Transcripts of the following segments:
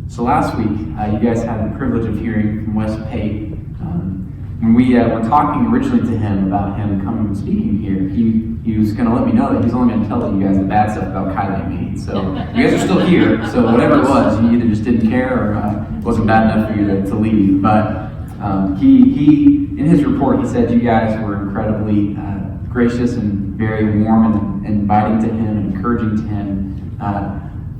So last week, you guys had the privilege of hearing from Wes Pate. When we were talking originally to him about him coming and speaking here, he was going to let me know that he's only going to tell you guys the bad stuff about Kylie and me. So you guys are still here, so whatever it was, you either just didn't care or it wasn't bad enough for you to leave. But he in his report, he said you guys were incredibly gracious and very warm and inviting to him and encouraging to him.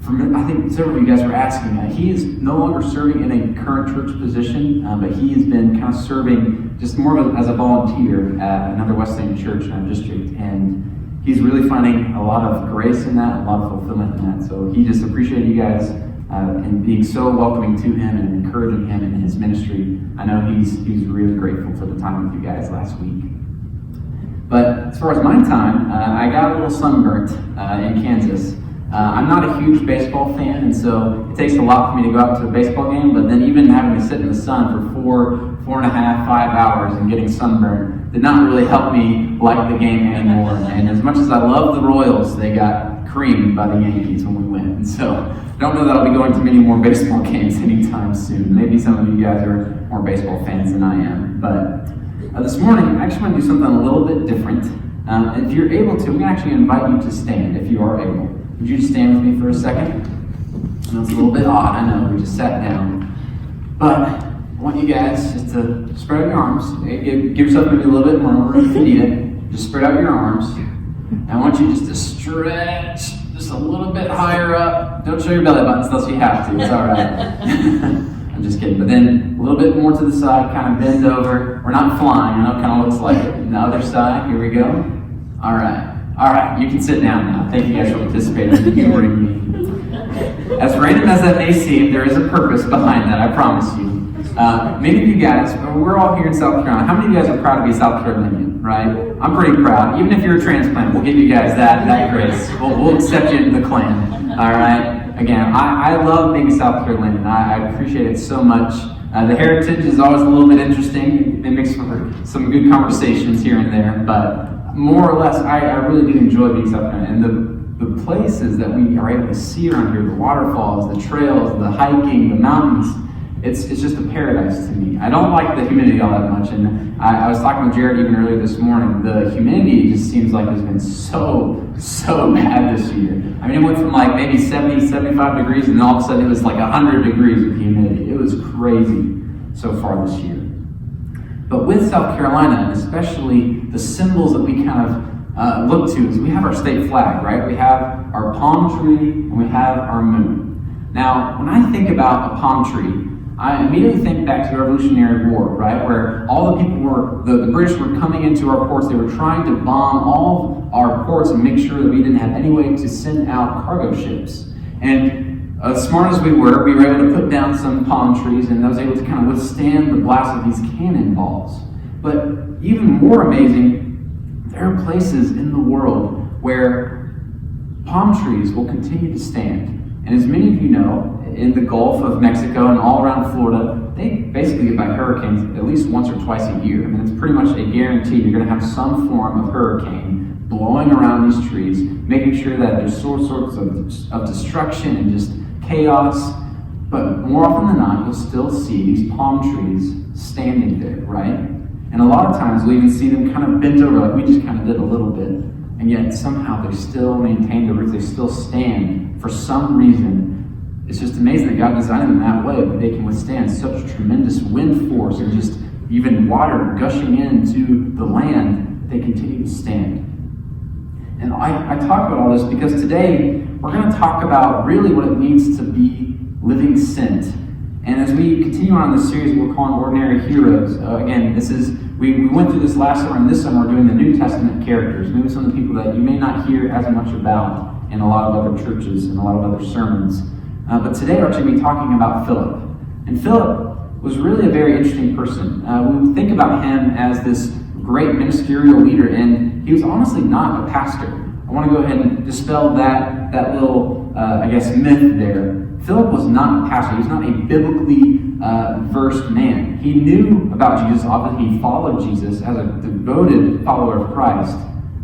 I think several of you guys were asking, he is no longer serving in a current church position, but he has been kind of serving just more as a volunteer at another Wesleyan church in our district, and he's really finding a lot of grace in that, a lot of fulfillment in that. So he just appreciated you guys and being so welcoming to him and encouraging him in his ministry. I know he's really grateful for the time with you guys last week. But as far as my time, I got a little sunburnt in Kansas. I'm not a huge baseball fan, and so it takes a lot for me to go out to a baseball game, but then even having to sit in the sun for 4.5, 5 hours and getting sunburned did not really help me like the game anymore. And as much as I love the Royals, they got creamed by the Yankees when we went. And so I don't know that I'll be going to many more baseball games anytime soon. Maybe some of you guys are more baseball fans than I am. But this morning, I actually want to do something a little bit different. If you're able to, I'm going to actually invite you to stand if you are able. Would you just stand with me for a second? I know it's a little bit odd, I know, we just sat down. But I want you guys just to spread out your arms. Give yourself maybe a little bit more room if you need it. Just spread out your arms. And I want you just to stretch just a little bit higher up. Don't show your belly buttons unless you have to, it's all right. I'm just kidding. But then a little bit more to the side, kind of bend over. We're not flying, I know it kind of looks like it. And the other side, here we go. All right, you can sit down now. Thank you guys for participating and humoring me. As random as that may seem, there is a purpose behind that, I promise you. Many of you guys, we're all here in South Carolina. How many of you guys are proud to be South Carolinian, right? I'm pretty proud. Even if you're a transplant, we'll give you guys that grace. We'll accept you into the clan, all right? Again, I love being South Carolinian. I appreciate it so much. The heritage is always a little bit interesting. It makes for some good conversations here and there, but more or less, I really do enjoy being South Carolina. And the places that we are able to see around here, the waterfalls, the trails, the hiking, the mountains, it's just a paradise to me. I don't like the humidity all that much, and I was talking with Jared even earlier this morning. The humidity just seems like it's been so bad this year. I mean, it went from like maybe 70, 75 degrees, and then all of a sudden it was like 100 degrees with humidity. It was crazy so far this year. But with South Carolina, and especially the symbols that we kind of look to, is we have our state flag, right? We have our palm tree and we have our moon. Now, when I think about a palm tree, I immediately think back to the Revolutionary War, right? Where all the people the British were coming into our ports. They were trying to bomb all our ports and make sure that we didn't have any way to send out cargo ships. And as smart as we were able to put down some palm trees, and I was able to kind of withstand the blast of these cannonballs. But even more amazing, there are places in the world where palm trees will continue to stand. And as many of you know, in the Gulf of Mexico and all around Florida, they basically get by hurricanes at least once or twice a year. I mean, it's pretty much a guarantee you're going to have some form of hurricane blowing around these trees, making sure that there's all sorts of destruction and just chaos. But more often than not, you'll still see these palm trees standing there, right? And a lot of times we'll even see them kind of bent over, like we just kind of did a little bit. And yet somehow they still maintain the roots, they still stand for some reason. It's just amazing that God designed them that way, but they can withstand such tremendous wind force and just even water gushing into the land, they continue to stand. And I talk about all this because today we're going to talk about really what it means to be living sent. And as we continue on this series we're calling Ordinary Heroes, again, we went through this last summer, and this summer we're doing the New Testament characters, maybe some of the people that you may not hear as much about in a lot of other churches and a lot of other sermons. But today we're actually going to be talking about Philip. And Philip was really a very interesting person. We think about him as this great ministerial leader, and he was honestly not a pastor. I want to go ahead and dispel that little, myth there. Philip was not a pastor. He was not a biblically versed man. He knew about Jesus. Obviously, he followed Jesus as a devoted follower of Christ,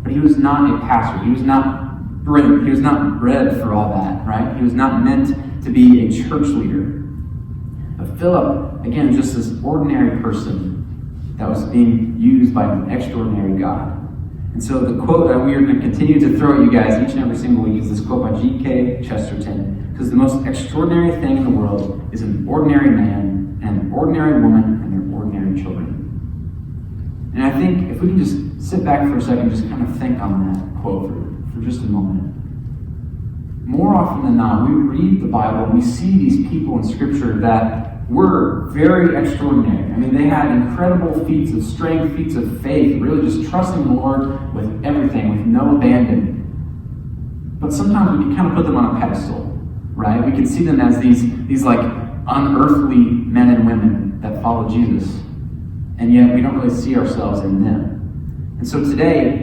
but he was not a pastor. He was not bred for all that, right? He was not meant to be a church leader. But Philip, again, just this ordinary person that was being used by an extraordinary God. And so the quote that we are going to continue to throw at you guys each and every single week is this quote by G.K. Chesterton. Because the most extraordinary thing in the world is an ordinary man and an ordinary woman and their ordinary children. And I think if we can just sit back for a second, just kind of think on that quote for just a moment. More often than not, we read the Bible and we see these people in Scripture that were very extraordinary. I mean, they had incredible feats of strength, feats of faith, really just trusting the Lord with everything, with no abandon. But sometimes we can kind of put them on a pedestal, right? We can see them as these like unearthly men and women that follow Jesus. And yet we don't really see ourselves in them. And so today,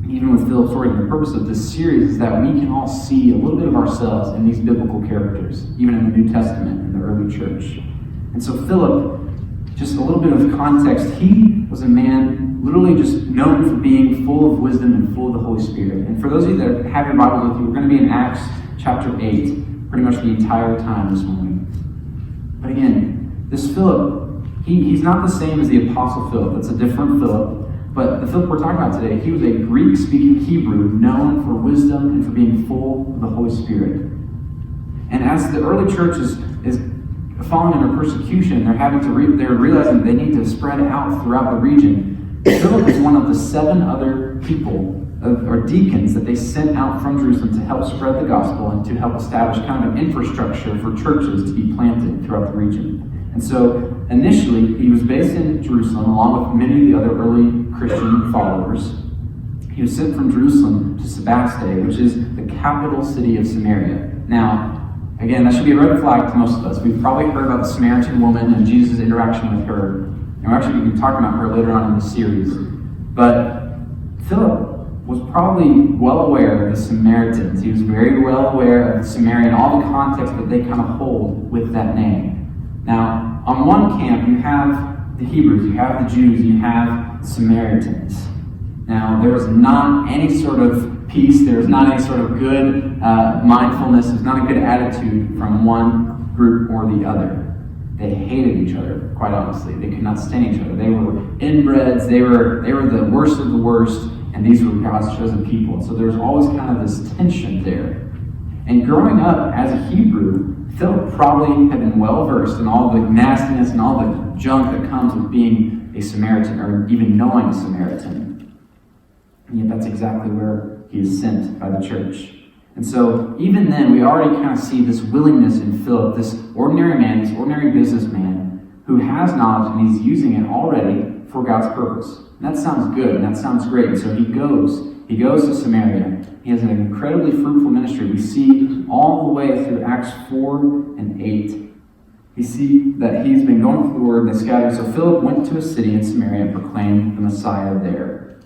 even with Philip's story, the purpose of this series is that we can all see a little bit of ourselves in these biblical characters, even in the New Testament, in the early church. And so Philip, just a little bit of context, he was a man literally just known for being full of wisdom and full of the Holy Spirit. And for those of you that have your Bibles with you, we're going to be in Acts chapter 8, pretty much the entire time this morning. But again, this Philip, he's not the same as the Apostle Philip. It's a different Philip. But the Philip we're talking about today, he was a Greek-speaking Hebrew known for wisdom and for being full of the Holy Spirit. And as the early church is falling under persecution, they're realizing they need to spread out throughout the region. Philip is one of the 7 other people, or deacons, that they sent out from Jerusalem to help spread the gospel and to help establish kind of an infrastructure for churches to be planted throughout the region. And so initially, he was based in Jerusalem along with many of the other early Christian followers. He was sent from Jerusalem to Sebaste, which is the capital city of Samaria. Now, again, that should be a red flag to most of us. We've probably heard about the Samaritan woman and Jesus' interaction with her. And we're actually going to be talking about her later on in the series. But Philip was probably well aware of the Samaritans. He was very well aware of Samaria and all the context that they kind of hold with that name. Now, on one camp, you have the Hebrews, you have the Jews, you have Samaritans. Now, there is not any sort of peace, there is not any sort of good mindfulness, there's not a good attitude from one group or the other. They hated each other, quite honestly. They could not stand each other. They were inbreds, they were the worst of the worst, and these were God's chosen people. So there was always kind of this tension there. And growing up as a Hebrew, Philip probably had been well versed in all the nastiness and all the junk that comes with being a Samaritan or even knowing a Samaritan. And yet that's exactly where he is sent by the church. And so even then, we already kind of see this willingness in Philip, this ordinary man, this ordinary businessman who has knowledge and he's using it already for God's purpose. And that sounds good and that sounds great. And so he goes to Samaria. He has an incredibly fruitful ministry. We see all the way through Acts 4 and 8. We see that he's been going through the word that's scattered. So Philip went to a city in Samaria and proclaimed the Messiah there.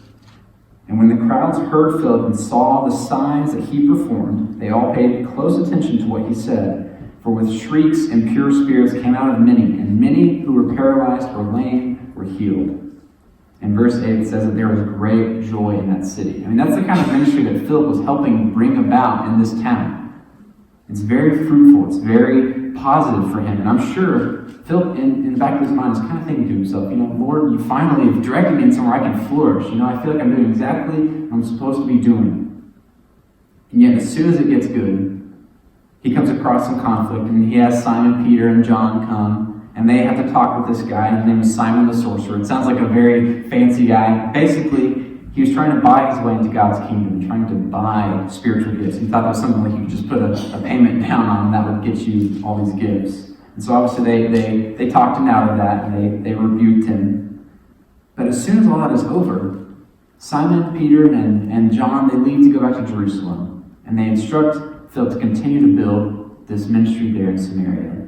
And when the crowds heard Philip and saw the signs that he performed, they all paid close attention to what he said. For with shrieks impure spirits came out of many, and many who were paralyzed or lame were healed. In verse 8, it says that there was great joy in that city. I mean, that's the kind of ministry that Philip was helping bring about in this town. It's very fruitful. It's very positive for him. And I'm sure Philip, in the back of his mind, is kind of thinking to himself, Lord, you finally have directed me in somewhere I can flourish. I feel like I'm doing exactly what I'm supposed to be doing. And yet, as soon as it gets good, he comes across some conflict, and he has Simon, Peter, and John come. And they have to talk with this guy. His name is Simon the Sorcerer. It sounds like a very fancy guy. Basically, he was trying to buy his way into God's kingdom, trying to buy spiritual gifts. He thought it was something like you could just put a payment down on and that would get you all these gifts. And so obviously they talked him out of that and they rebuked him. But as soon as all that is over, Simon, Peter, and John, they leave to go back to Jerusalem. And they instruct Philip to continue to build this ministry there in Samaria.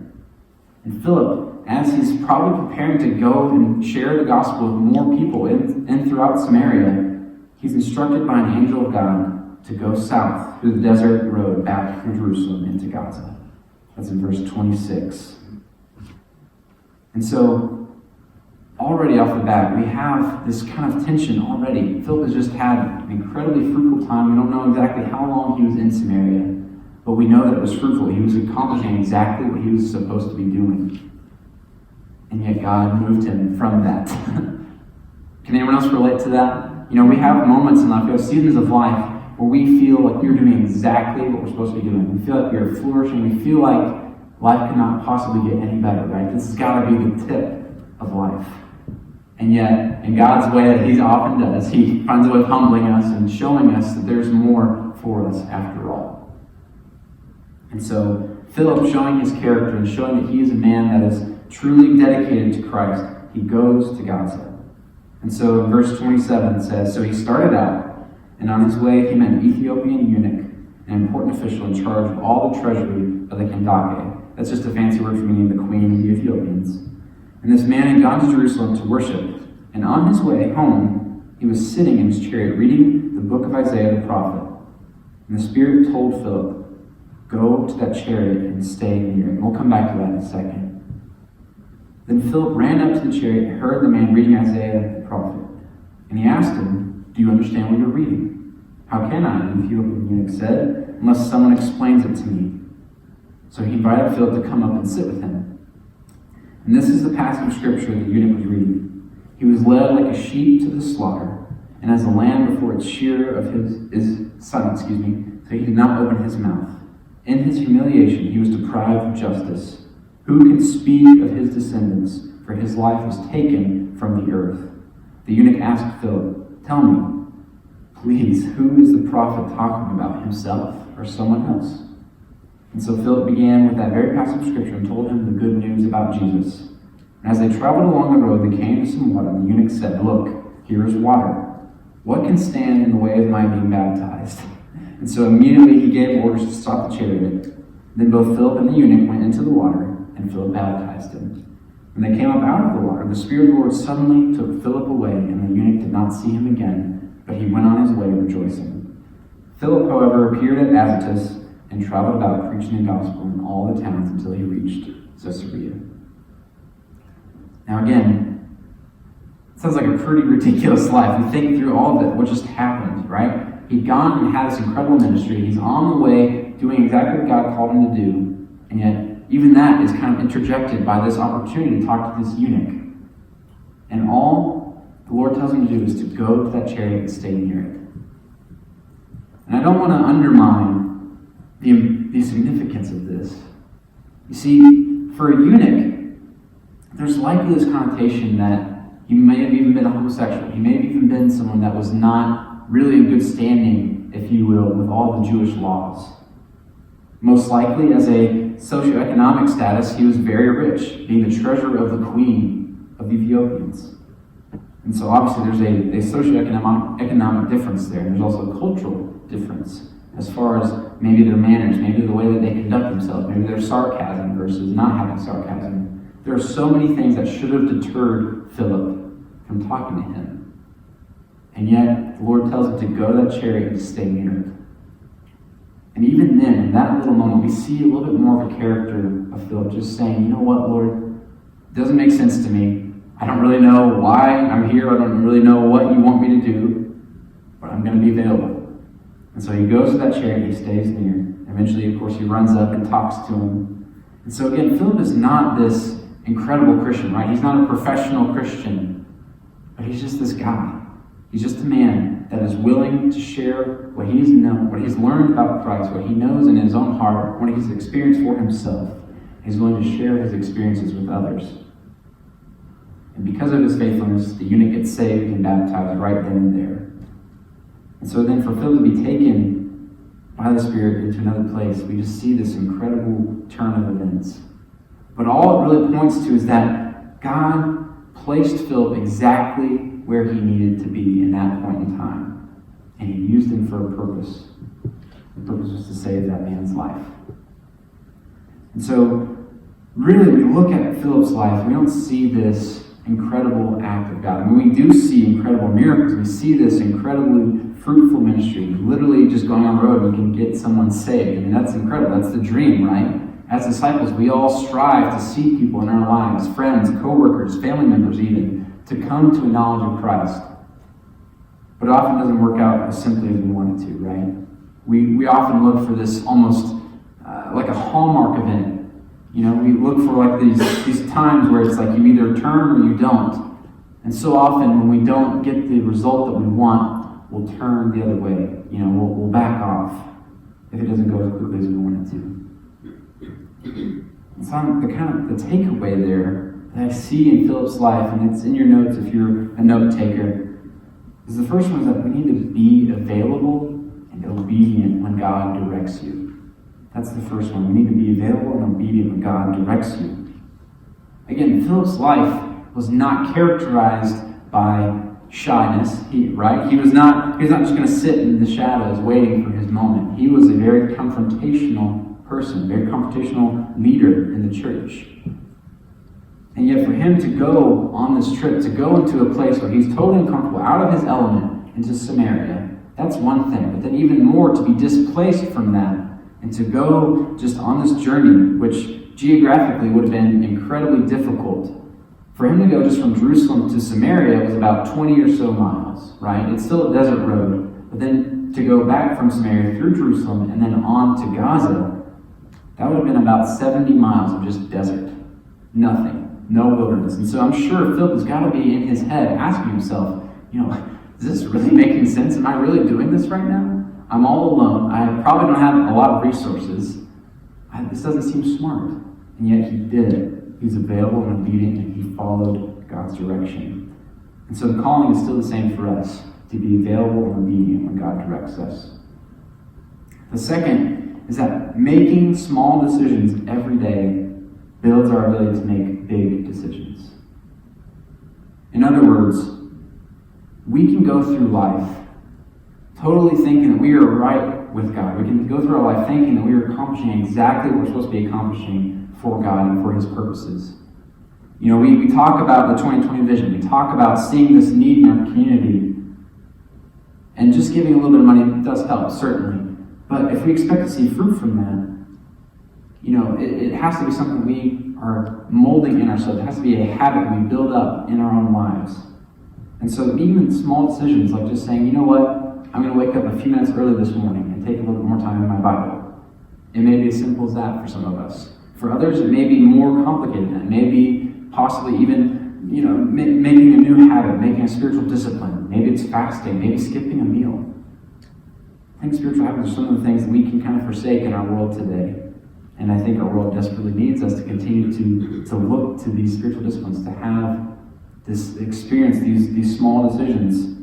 And Philip, as he's probably preparing to go and share the gospel with more people in throughout Samaria, he's instructed by an angel of God to go south through the desert road back from Jerusalem into Gaza. That's in verse 26. And so, already off the bat, we have this kind of tension already. Philip has just had an incredibly fruitful time. We don't know exactly how long he was in Samaria, but we know that it was fruitful. He was accomplishing exactly what he was supposed to be doing. and yet God moved him from that. Can anyone else relate to that? We have moments in life, we have seasons of life where we feel like we're doing exactly what we're supposed to be doing. We feel like we're flourishing. We feel like life cannot possibly get any better, right? This has got to be the tip of life. And yet, in God's way that he often does, he finds a way of humbling us and showing us that there's more for us after all. And so, Philip, showing his character and showing that he is a man that is truly dedicated to Christ, he goes to Gaza. And so in verse 27 it says, so he started out, and on his way he met an Ethiopian eunuch, an important official in charge of all the treasury of the Kandake. That's just a fancy word for meaning the queen of the Ethiopians. And this man had gone to Jerusalem to worship, and on his way home he was sitting in his chariot reading the book of Isaiah the prophet. And the Spirit told Philip, go to that chariot and stay near it. And we'll come back to that in a second. Then Philip ran up to the chariot and heard the man reading Isaiah the prophet. And he asked him, do you understand what you're reading? How can I, the Ethiopian eunuch said, unless someone explains it to me? So he invited Philip to come up and sit with him. And this is the passage of scripture the eunuch was reading. He was led like a sheep to the slaughter, and as a lamb before its shearer of his son, so he did not open his mouth. In his humiliation he was deprived of justice. Who can speak of his descendants? For his life was taken from the earth. The eunuch asked Philip, tell me, please, who is the prophet talking about, himself or someone else? And so Philip began with that very passage of scripture and told him the good news about Jesus. And as they traveled along the road, they came to some water, and the eunuch said, look, here is water. What can stand in the way of my being baptized? And so immediately he gave orders to stop the chariot. Then both Philip and the eunuch went into the water, and Philip baptized him. When they came up out of the water, the Spirit of the Lord suddenly took Philip away, and the eunuch did not see him again, but he went on his way rejoicing. Philip, however, appeared at Azotus and traveled about preaching the gospel in all the towns until he reached Caesarea. Now again, it sounds like a pretty ridiculous life. We think through all of it, what just happened, right? He'd gone and had this incredible ministry. He's on the way doing exactly what God called him to do, and yet even that is kind of interjected by this opportunity to talk to this eunuch. And all the Lord tells him to do is to go to that chariot and stay near it. And I don't want to undermine the significance of this. You see, for a eunuch, there's likely this connotation that he may have even been a homosexual. He may have even been someone that was not really in good standing, if you will, with all the Jewish laws. Most likely, as a socioeconomic status, he was very rich, being the treasurer of the queen of the Ethiopians. And so obviously there's a socioeconomic difference there. There's also a cultural difference as far as maybe their manners, maybe the way that they conduct themselves, maybe their sarcasm versus not having sarcasm. There are so many things that should have deterred Philip from talking to him. And yet the Lord tells him to go to that chariot and stay near it. And even then, in that little moment, we see a little bit more of a character of Philip just saying, you know what, Lord, it doesn't make sense to me. I don't really know why I'm here. I don't really know what you want me to do, but I'm going to be available. And so he goes to that chariot, he stays near. Eventually, of course, he runs up and talks to him. And so again, Philip is not this incredible Christian, right? He's not a professional Christian, but he's just this guy. He's just a man that is willing to share what he's known, what he's learned about Christ, what he knows in his own heart, what he's experienced for himself. He's willing to share his experiences with others. And because of his faithfulness, the eunuch gets saved and baptized right then and there. And so then for Philip to be taken by the Spirit into another place, we just see this incredible turn of events. But all it really points to is that God placed Philip exactly where he needed to be in that point in time. And he used him for a purpose. The purpose was to save that man's life. And so, really, we look at Philip's life, we don't see this incredible act of God. I mean, we do see incredible miracles. We see this incredibly fruitful ministry. Literally just going on the road, we can get someone saved. I mean, that's incredible. That's the dream, right? As disciples, we all strive to see people in our lives, friends, co-workers, family members even, to come to a knowledge of Christ. But it often doesn't work out as simply as we want it to, right? We often look for this almost like a hallmark event. We look for like these times where it's like you either turn or you don't. And so often when we don't get the result that we want, we'll turn the other way. We'll back off if it doesn't go as quickly as we want it to. So the takeaway there that I see in Philip's life, and it's in your notes if you're a note taker, is the first one is that we need to be available and obedient when God directs you. That's the first one. We need to be available and obedient when God directs you. Again, Philip's life was not characterized by shyness, right? He was not just going to sit in the shadows waiting for his moment. He was a very confrontational person, very confrontational leader in the church. And yet for him to go on this trip, to go into a place where he's totally uncomfortable, out of his element, into Samaria, that's one thing. But then even more, to be displaced from that, and to go just on this journey, which geographically would have been incredibly difficult. For him to go just from Jerusalem to Samaria was about 20 or so miles, right? It's still a desert road. But then to go back from Samaria through Jerusalem and then on to Gaza, that would have been about 70 miles of just desert. Nothing. No wilderness. And so I'm sure Philip has got to be in his head asking himself, is this really making sense? Am I really doing this right now? I'm all alone. I probably don't have a lot of resources. This doesn't seem smart. And yet he did it. He's available and obedient, and he followed God's direction. And so the calling is still the same for us, to be available and obedient when God directs us. The second is that making small decisions every day builds our ability to make big decisions. In other words, we can go through life totally thinking that we are right with God. We can go through our life thinking that we are accomplishing exactly what we're supposed to be accomplishing for God and for His purposes. We talk about the 2020 vision. We talk about seeing this need in our community. And just giving a little bit of money does help, certainly. But if we expect to see fruit from that, it has to be something we are molding in ourselves. It has to be a habit we build up in our own lives. And so even small decisions like just saying, you know what, I'm going to wake up a few minutes early this morning and take a little bit more time in my Bible. It may be as simple as that for some of us. For others, it may be more complicated than that. It may be possibly even, making a new habit, making a spiritual discipline. Maybe it's fasting, maybe skipping a meal. I think spiritual habits are some of the things that we can kind of forsake in our world today. And I think our world desperately needs us to continue to look to these spiritual disciplines, to have this experience, these small decisions,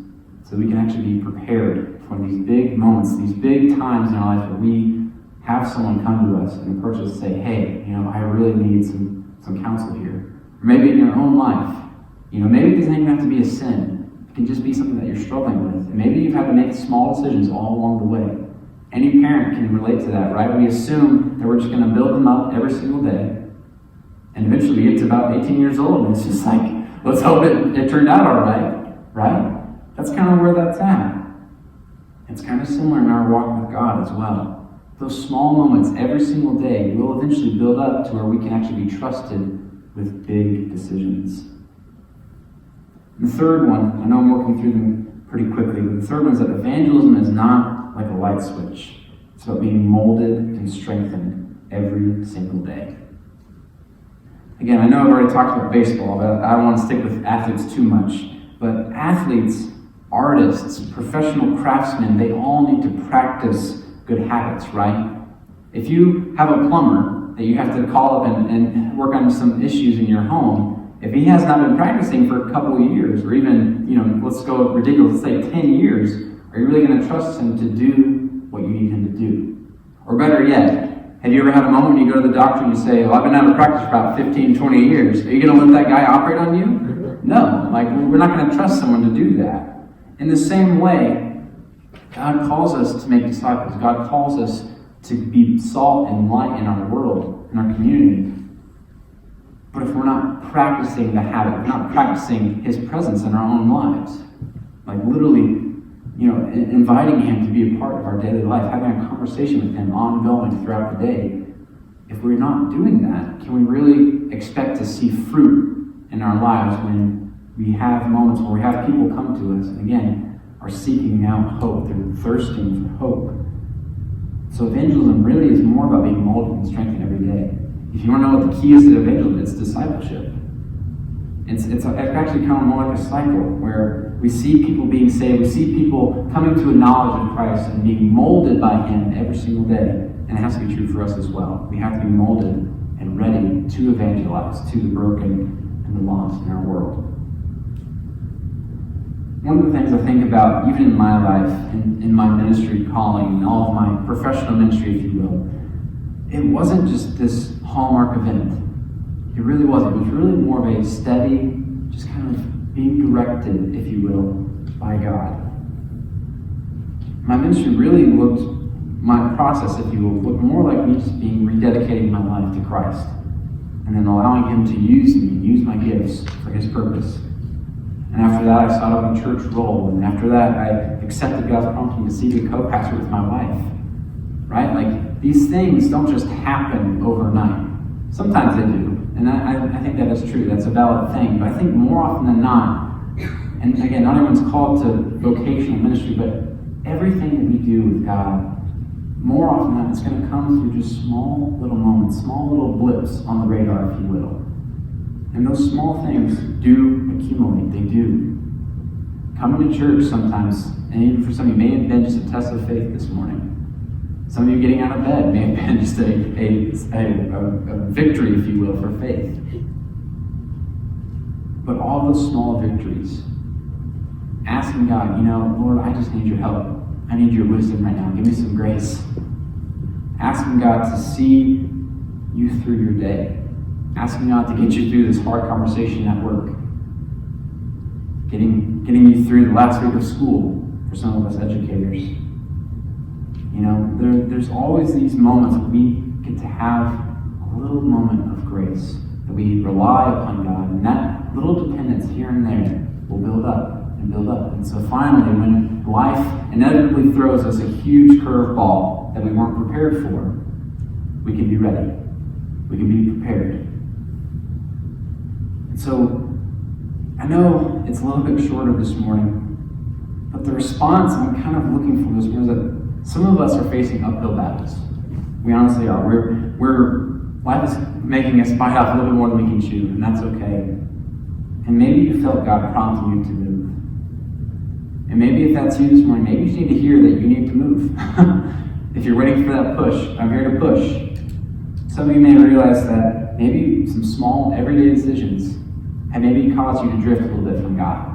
so we can actually be prepared for these big moments, these big times in our life where we have someone come to us and approach us and say, hey, I really need some counsel here. Or maybe in your own life, maybe it doesn't even have to be a sin. It can just be something that you're struggling with. And maybe you've had to make small decisions all along the way. Any parent can relate to that, right? We assume that we're just going to build them up every single day. And eventually we get to about 18 years old and it's just like, let's hope it turned out all right? That's kind of where that's at. It's kind of similar in our walk with God as well. Those small moments every single day will eventually build up to where we can actually be trusted with big decisions. And the third one, I know I'm working through them pretty quickly, but the third one is that evangelism is not like a light switch. It's about being molded and strengthened every single day. Again, I know I've already talked about baseball, but I don't want to stick with athletes too much. But athletes, artists, professional craftsmen, they all need to practice good habits, right? If you have a plumber that you have to call up and work on some issues in your home, if he has not been practicing for a couple of years, or even, let's go ridiculous, let's say 10 years, are you really going to trust him to do what you need him to do? Or better yet, have you ever had a moment when you go to the doctor and you say, well, I've been out of practice for about 15, 20 years. Are you going to let that guy operate on you? No. We're not going to trust someone to do that. In the same way, God calls us to make disciples. God calls us to be salt and light in our world, in our community. But if we're not practicing the habit, we're not practicing His presence in our own lives, literally, inviting Him to be a part of our daily life, having a conversation with Him ongoing throughout the day. If we're not doing that, can we really expect to see fruit in our lives when we have moments where we have people come to us and again are seeking out hope, they're thirsting for hope? So evangelism really is more about being molded and strengthened every day. If you want to know what the key is to evangelism, it's discipleship. It's actually kind of more like a cycle where we see people being saved, we see people coming to a knowledge of Christ and being molded by Him every single day. And it has to be true for us as well. We have to be molded and ready to evangelize to the broken and the lost in our world. One of the things I think about, even in my life, in my ministry calling, and all of my professional ministry, if you will, it wasn't just this hallmark event. It really wasn't. It was really more of a steady, just kind of being directed, if you will, by God. My ministry really my process, if you will, looked more like me just being rededicating my life to Christ, and then allowing Him to use me, use my gifts for His purpose. And after that, I sought out a church role, and after that, I accepted God's prompting to seek a co-pastor with my wife. Right? Like, these things don't just happen overnight. Sometimes they do. And I think that is true. That's a valid thing. But I think more often than not, and again, not everyone's called to vocational ministry, but everything that we do with God, more often than not, it's going to come through just small little moments, small little blips on the radar, if you will. And those small things do accumulate. They do. Coming to church sometimes, and even for some of you, may have been just a test of faith this morning. Some of you getting out of bed may have been just a victory, if you will, for faith. But all those small victories, asking God, Lord, I just need your help. I need your wisdom right now. Give me some grace. Asking God to see you through your day. Asking God to get you through this hard conversation at work. Getting you through the last week of school for some of us educators. There's always these moments where we get to have a little moment of grace, that we rely upon God, and that little dependence here and there will build up and build up. And so finally, when life inevitably throws us a huge curveball that we weren't prepared for, we can be ready. We can be prepared. And so I know it's a little bit shorter this morning, but the response I'm kind of looking for this morning is that some of us are facing uphill battles. We honestly are. Life is making us bite off a little bit more than we can chew, and that's okay. And maybe you felt God prompting you to move. And maybe if that's you this morning, maybe you just need to hear that you need to move. If you're waiting for that push, I'm here to push. Some of you may realize that maybe some small everyday decisions have maybe caused you to drift a little bit from God.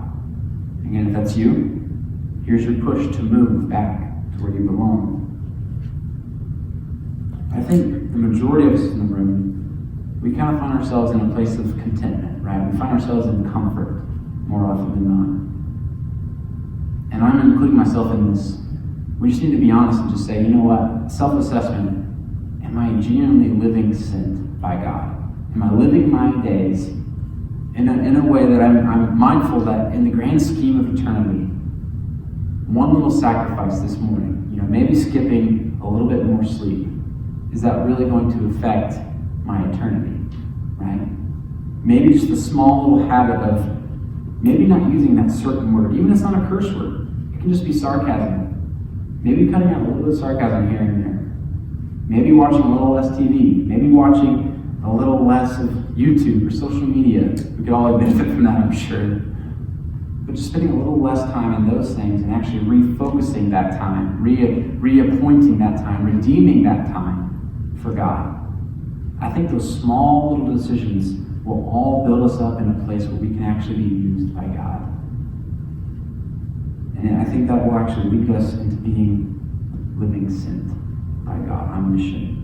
Again, if that's you, here's your push to move back to where you belong. I think the majority of us in the room, we kind of find ourselves in a place of contentment, right? We find ourselves in comfort more often than not. And I'm including myself in this. We just need to be honest and just say, you know what? Self-assessment. Am I genuinely living sent by God? Am I living my days in a way that I'm mindful that in the grand scheme of eternity, one little sacrifice this morning, maybe skipping a little bit more sleep, is that really going to affect my eternity, right? Maybe just the small little habit of maybe not using that certain word, even if it's not a curse word, it can just be sarcasm. Maybe cutting out a little bit of sarcasm here and there. Maybe watching a little less TV. Maybe watching a little less of YouTube or social media. We could all benefit from that, I'm sure. But just spending a little less time in those things and actually refocusing that time, reappointing that time, redeeming that time for God. I think those small little decisions will all build us up in a place where we can actually be used by God. And I think that will actually lead us into being living sent by God on mission.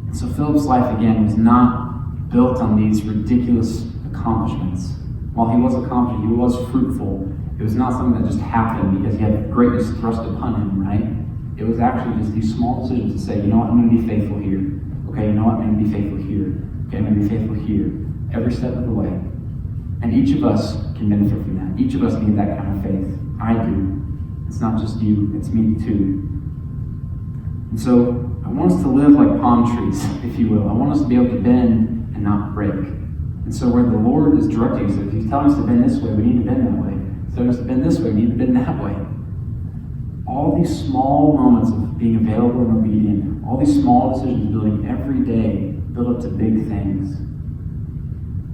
And so Philip's life, again, was not built on these ridiculous accomplishments. While he was accomplished, he was fruitful. It was not something that just happened because he had greatness thrust upon him, right? It was actually just these small decisions to say, you know what, I'm going to be faithful here. Okay, you know what, I'm going to be faithful here. Okay, I'm going to be faithful here. Every step of the way. And each of us can benefit from that. Each of us need that kind of faith. I do. It's not just you, it's me too. And so I want us to live like palm trees, if you will. I want us to be able to bend and not break. And so where the Lord is directing us, if He's telling us to bend this way, we need to bend that way. If He's telling us to bend this way, we need to bend that way. All these small moments of being available and obedient, all these small decisions building every day build up to big things.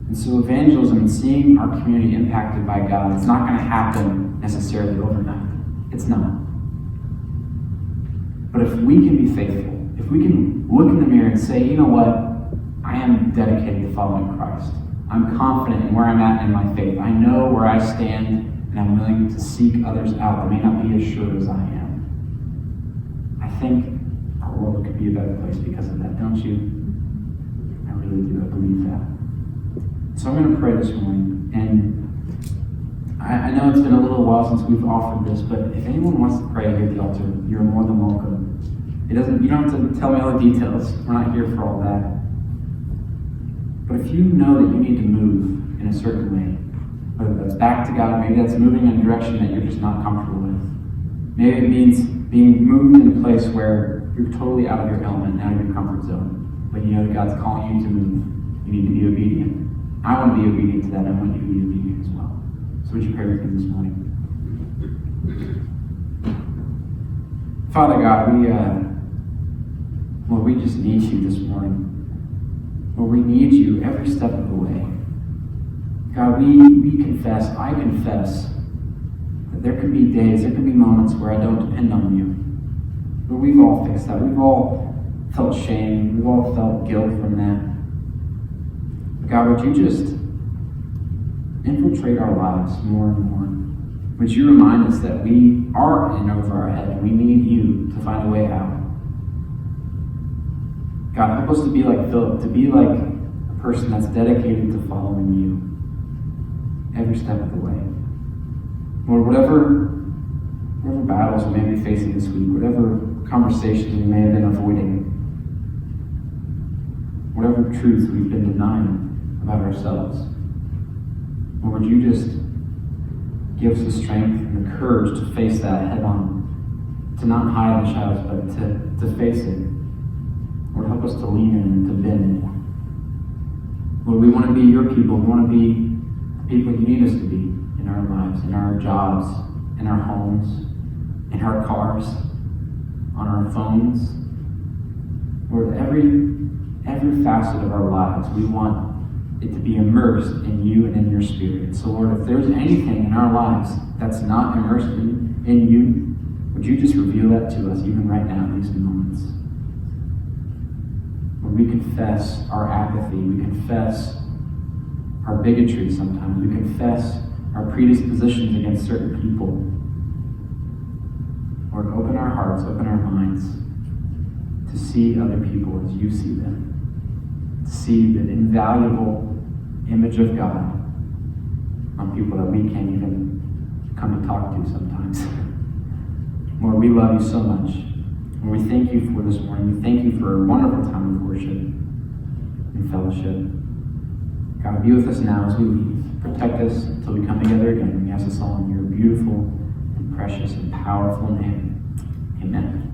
And so evangelism and seeing our community impacted by God, it's not going to happen necessarily overnight. It's not. But if we can be faithful, if we can look in the mirror and say, you know what, I am dedicated to following Christ. I'm confident in where I'm at in my faith. I know where I stand, and I'm willing to seek others out that may not be as sure as I am. I think our world could be a better place because of that, don't you? I really do. I believe that. So I'm going to pray this morning, and I know it's been a little while since we've offered this, but if anyone wants to pray here at the altar, you're more than welcome. You don't have to tell me all the details. We're not here for all that. But if you know that you need to move in a certain way, whether that's back to God, maybe that's moving in a direction that you're just not comfortable with. Maybe it means being moved in a place where you're totally out of your element, out of your comfort zone. But you know that God's calling you to move. You need to be obedient. I want to be obedient to that. I want you to be obedient as well. So would you pray with me this morning? Father God, Lord, we just need you this morning. Lord, we need you every step of the way. God, we confess, I confess, that there could be days, there could be moments where I don't depend on you. But we've all fixed that. We've all felt shame. We've all felt guilt from that. But God, would you just infiltrate our lives more and more? Would you remind us that we are in over our head and we need you to find a way out? God, help us to be like Philip, to be like a person that's dedicated to following you every step of the way. Lord, whatever battles we may be facing this week, whatever conversations we may have been avoiding, whatever truths we've been denying about ourselves, Lord, would you just give us the strength and the courage to face that head on, to not hide in the shadows, but to face it. Lord, help us to lean in and to bend. Lord, we want to be your people. We want to be the people you need us to be in our lives, in our jobs, in our homes, in our cars, on our phones. Lord, every facet of our lives, we want it to be immersed in you and in your spirit. So Lord, if there's anything in our lives that's not immersed in you, would you just reveal that to us even right now in these moments? Lord, we confess our apathy. We confess our bigotry sometimes. We confess our predispositions against certain people. Lord, open our hearts, open our minds to see other people as you see them. To see the invaluable image of God on people that we can't even come to talk to sometimes. Lord, we love you so much. And we thank you for this morning. We thank you for a wonderful time of worship and fellowship. God, be with us now as we leave. Protect us until we come together again. We ask this all in your beautiful and precious and powerful name. Amen.